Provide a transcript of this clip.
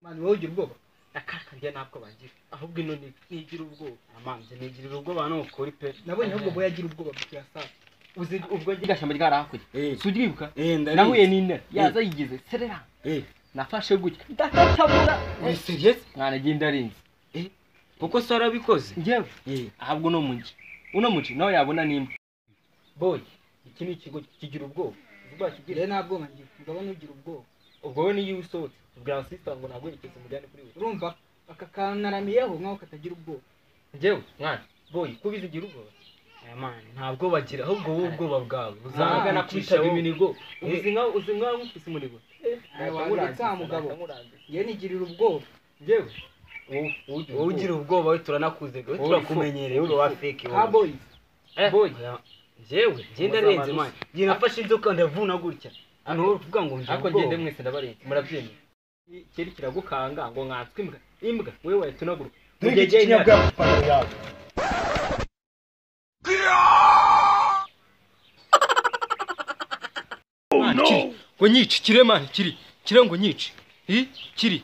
mani wowe ugira ubwoba akarya ntabwo bagira ahubwo ino nigira ubwoba amanze nigirira ubwoba no ukuri pe nabonye ahubwo boya agira ubwoba bya saa uzi ubwo ngigashyamba ryarahakuye sudribuka nahuye n'intare yaza yigize serera nafashe gutya ndatatabura uri serious mwana genda arinze kuko sara bikoze ngewe ahubwo no mugi uno mugi nawe yabona nimba boy iki ni ikigo kigira ubwoba ubashigire ntabwo ngiye ndabona ugira ubwoba ubwo we niyo usohotse ubwa sister ngo nagwerekeze mujyane kuri we urumva aka kanaramiyeho nkaho katagira ubwoba ngewe mwana boy kubizigira ubwoba man ntabwo bagira ahubwo wowe ubwoba bwawe uzanga nakwishaga iminigo uzi nkaho nkufise umurigo waburanza mugabo ye nigirira ubwoba ngewe wowe ugira ubwoba we turanakuze we turakumenyereye uri wa fake wowe boy ngewe ngenda renze man ngiye nafashe inzoka ndavuna gutya ano uvuga ngo nje ako ngende mwese ndabarenze murabyemeye kiri kiragukanga ngo nkatswe imbwa wewe wayitunagura mugege nyabwa kupano yawe oh no ngo nyici kiremana kiri ngo nyici kiri